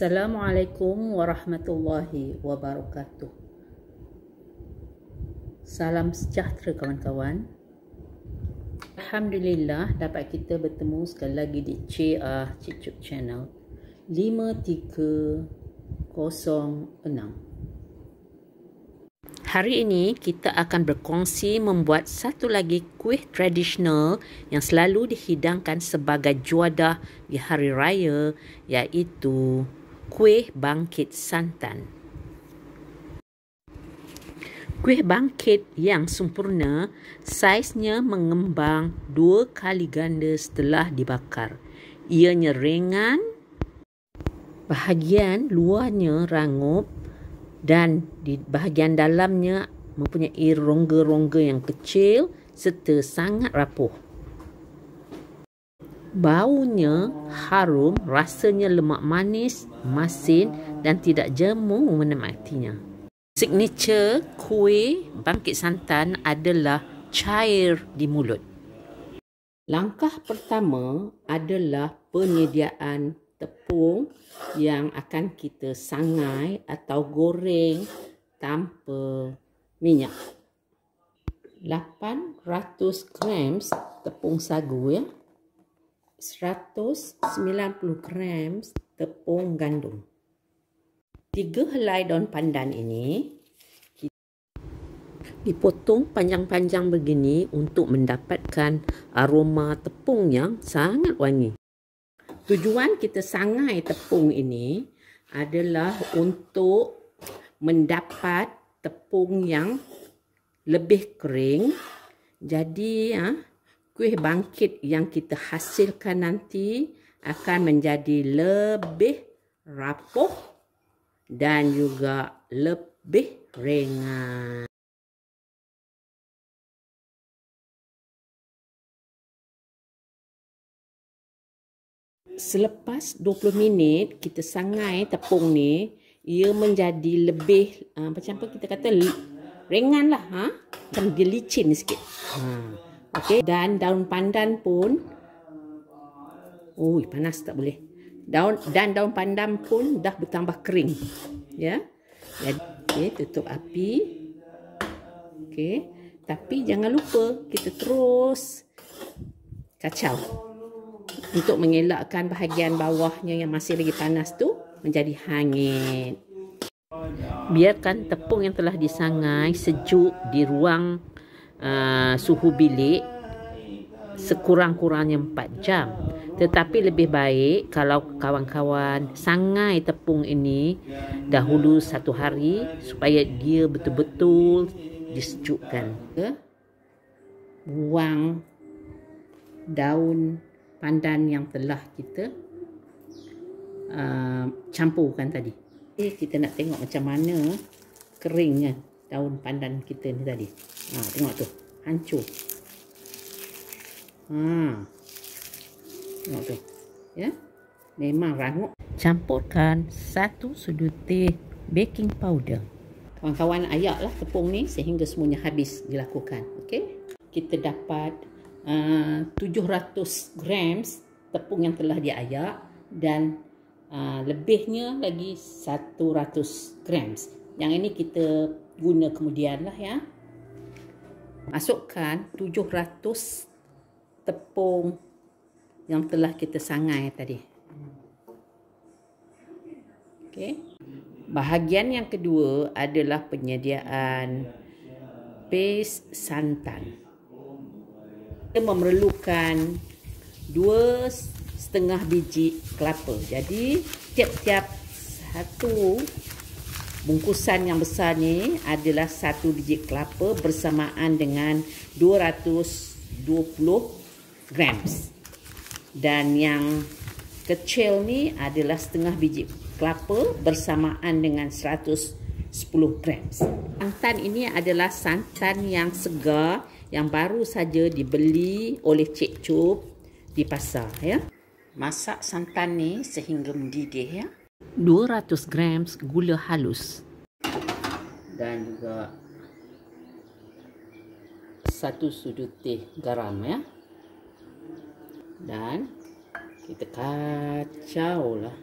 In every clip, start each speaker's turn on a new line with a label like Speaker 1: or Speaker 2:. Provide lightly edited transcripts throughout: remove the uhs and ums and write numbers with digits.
Speaker 1: Assalamualaikum warahmatullahi wabarakatuh. Salam sejahtera kawan-kawan. Alhamdulillah dapat kita bertemu sekali lagi di Cik Cuk Channel 5306. Hari ini kita akan berkongsi membuat satu lagi kuih tradisional yang selalu dihidangkan sebagai juadah di hari raya, iaitu kuih bangkit santan. Kuih bangkit yang sempurna, saiznya mengembang 2 kali ganda setelah dibakar. Ianya ringan, bahagian luarnya rangup dan di bahagian dalamnya mempunyai rongga-rongga yang kecil serta sangat rapuh. Baunya harum, rasanya lemak manis, masin dan tidak jemu menikmatinya. Signature kuih bangkit santan adalah cair di mulut. Langkah pertama adalah penyediaan tepung yang akan kita sangai atau goreng tanpa minyak. 800 gram tepung sagu, 190 gram tepung gandum. 3 helai daun pandan ini dipotong panjang-panjang begini untuk mendapatkan aroma tepung yang sangat wangi. Tujuan kita sangai tepung ini adalah untuk mendapat tepung yang lebih kering. Jadi kuih bangkit yang kita hasilkan nanti akan menjadi lebih rapuh dan juga lebih ringan. Selepas 20 minit kita sangai tepung ni, ia menjadi lebih macam apa kita kata ringan lah, macam dia licin sikit. Okey, dan daun pandan pun panas tak boleh. Daun pandan pun dah bertambah kering. Ya. Jadi tutup api. Okey, tapi jangan lupa kita terus kacau untuk mengelakkan bahagian bawahnya yang masih lagi panas tu menjadi hangit. Biarkan tepung yang telah disangai sejuk di ruang suhu bilik sekurang-kurangnya 4 jam. Tetapi lebih baik kalau kawan-kawan sangai tepung ini dahulu 1 hari supaya dia betul-betul disejukkan. Buang daun pandan yang telah kita campurkan tadi. Kita nak tengok macam mana keringnya daun pandan kita ni tadi. Tengok tu, hancur. Tengok tu. Ya. Memang rangup. Campurkan 1 sudu teh baking powder. Kawan-kawan ayaklah tepung ni sehingga semuanya habis dilakukan. Okey. Kita dapat 700 gram tepung yang telah diayak dan lebihnya lagi 100 gram. Yang ini kita guna kemudian lah ya. Masukkan 700 tepung yang telah kita sangai tadi. Okey. Bahagian yang kedua adalah penyediaan paste santan. Kita memerlukan 2,5 biji kelapa. Jadi tiap-tiap satu bungkusan yang besar ni adalah 1 biji kelapa bersamaan dengan 220 gram. Dan yang kecil ni adalah setengah biji kelapa bersamaan dengan 110 gram. Santan ini adalah santan yang segar yang baru saja dibeli oleh Cik Cuk di pasar ya. Masak santan ni sehingga mendidih ya. 200 gram gula halus dan juga 1 sudu teh garam ya. Dan kita kacau lah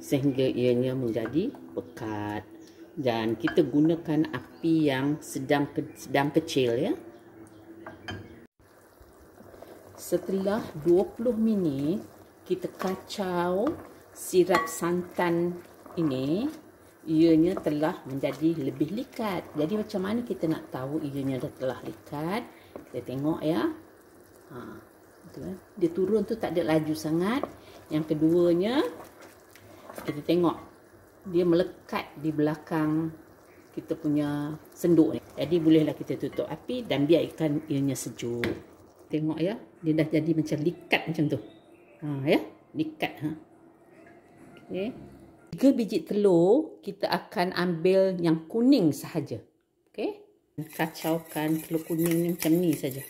Speaker 1: sehingga ianya menjadi pekat. Dan kita gunakan api yang sedang kecil ya. Setelah 20 minit kita kacau sirap santan ini, ianya telah menjadi lebih likat. Jadi macam mana kita nak tahu ianya dah telah likat? Kita tengok ya. Dia turun tu tak ada laju sangat. Yang keduanya, kita tengok dia melekat di belakang kita punya senduk ni. Jadi bolehlah kita tutup api dan biarkan ianya sejuk. Tengok ya, dia dah jadi macam likat macam tu. Ya, likat. Okey. 3 biji telur kita akan ambil yang kuning sahaja. Okey. Kacaukan telur kuning ni macam ni saja.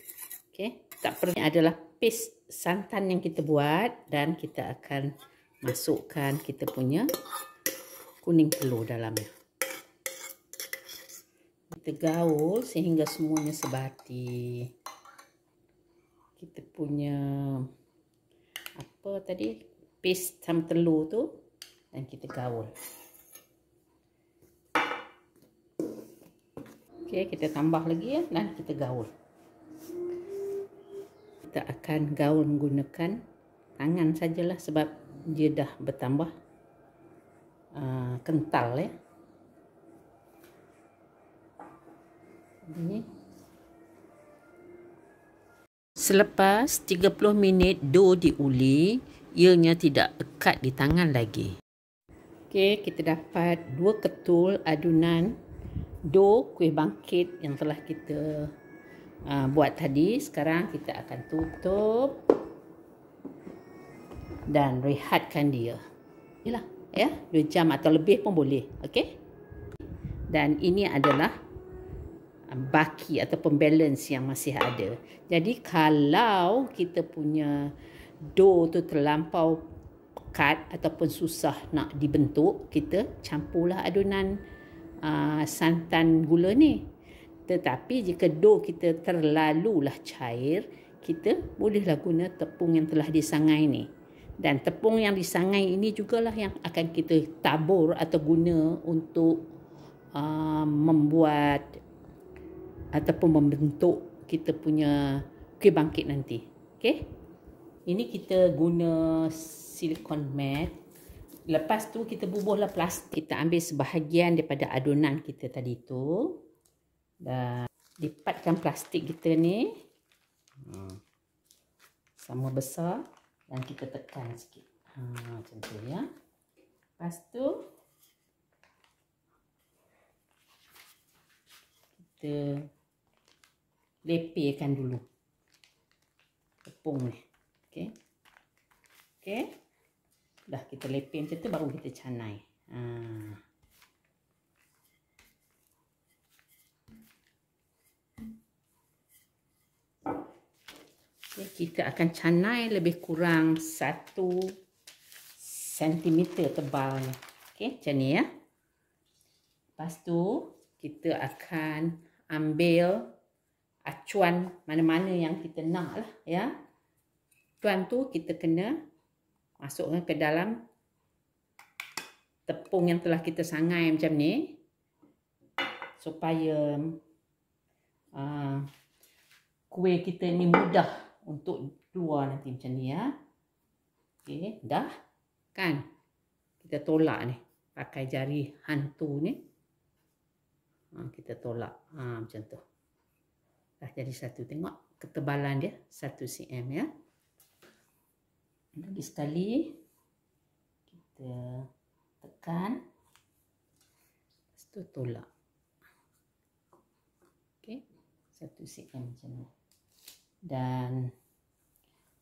Speaker 1: Okey. Tak perlu. Ini adalah paste santan yang kita buat dan kita akan masukkan kita punya kuning telur dalamnya. Kita gaul sehingga semuanya sebati. Kita punya apa tadi, paste sama telur tu, dan kita gaul. Okey, kita tambah lagi ya, dan kita gaul. Kita akan gaul menggunakan tangan sajalah sebab dia dah bertambah kental ya. Ini. Selepas 30 minit dough diuli, ianya tidak pekat di tangan lagi. Okey, kita dapat 2 ketul adunan dough kuih bangkit yang telah kita buat tadi. Sekarang kita akan tutup dan rehatkan dia. Inilah ya, 2 jam atau lebih pun boleh. Okey. Dan ini adalah baki ataupun balance yang masih ada. Jadi kalau kita punya dough tu terlampau pekat ataupun susah nak dibentuk, kita campurlah adunan santan gula ni. Tetapi jika dough kita terlalulah cair, kita bolehlah guna tepung yang telah disangai ni. Dan tepung yang disangai ini jugalah yang akan kita tabur atau guna untuk membuat ataupun membentuk kita punya kuih bangkit nanti. Okey. Ini kita guna silikon mat. Lepas tu kita bubuhlah plastik. Kita ambil sebahagian daripada adunan kita tadi tu. Dan lipatkan plastik kita ni. Sama besar. Dan kita tekan sikit. Macam tu ya. Lepas tu kita lepirkan dulu tepung ni. Okey. Okey. Dah kita lepir macam tu baru kita canai. Okay, kita akan canai lebih kurang 1 cm tebalnya. Okey, macam ni ya. Lepas tu kita akan ambil acuan mana-mana yang kita nak lah ya. Acuan tu kita kena masukkan ke dalam tepung yang telah kita sangai macam ni supaya kuih kita ni mudah untuk keluar nanti macam ni ya. Okey, dah kan? Kita tolak ni pakai jari hantu ni. Kita tolak macam tu. Dah jadi satu. Tengok ketebalan dia 1 cm ya. Lagi sekali kita tekan. Lepas tu tolak. Okey, 1 cm macam ni. Dan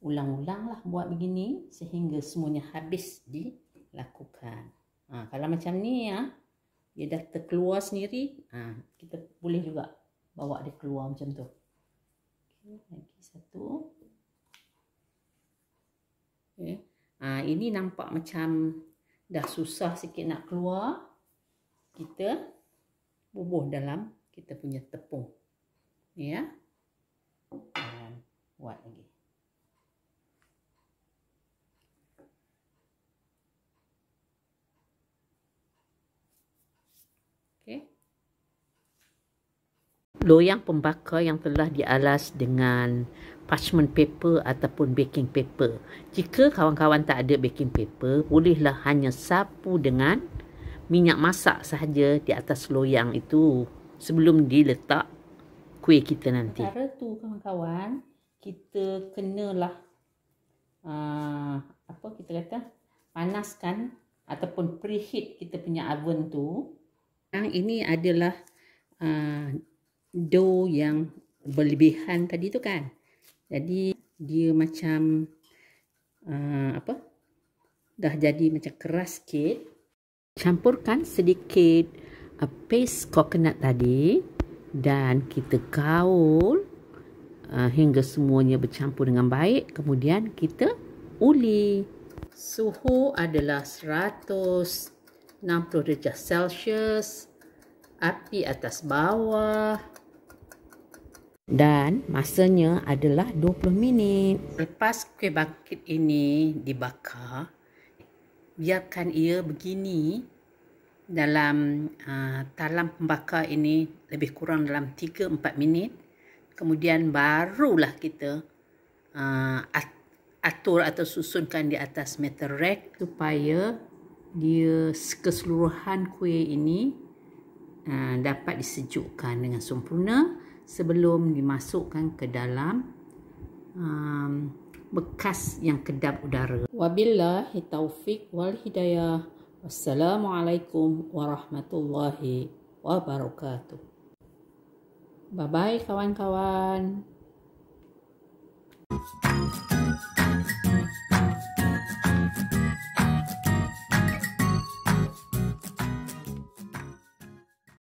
Speaker 1: ulang-ulanglah buat begini sehingga semuanya habis dilakukan. Kalau macam ni ya, dia dah terkeluar sendiri, kita boleh juga bawa dia keluar macam tu. Okay, lagi satu. Okay. Ini nampak macam dah susah sikit nak keluar. Kita bubuh dalam kita punya tepung. Ya. Dan buat lagi. loyang pembakar yang telah dialas dengan parchment paper ataupun baking paper. Jika kawan-kawan tak ada baking paper, bolehlah hanya sapu dengan minyak masak sahaja di atas loyang itu sebelum diletak kuih kita nanti. Cara tu kawan-kawan, kita kenalah panaskan ataupun preheat kita punya oven tu. Yang ini adalah dough yang berlebihan tadi tu kan. Jadi dia macam dah jadi macam keras sikit. Campurkan sedikit paste coconut tadi dan kita gaul hingga semuanya bercampur dengan baik. Kemudian kita uli. Suhu adalah 160 darjah Celsius. Api atas bawah. Dan masanya adalah 20 minit. Lepas kuih bangkit ini dibakar, biarkan ia begini dalam talam pembakar ini lebih kurang dalam 3-4 minit. Kemudian barulah kita atur atau susunkan di atas metal rack supaya dia keseluruhan kuih ini dapat disejukkan dengan sempurna sebelum dimasukkan ke dalam bekas yang kedap udara. Wabillahi taufik wal hidayah. Wassalamualaikum warahmatullahi wabarakatuh. Bye bye kawan-kawan.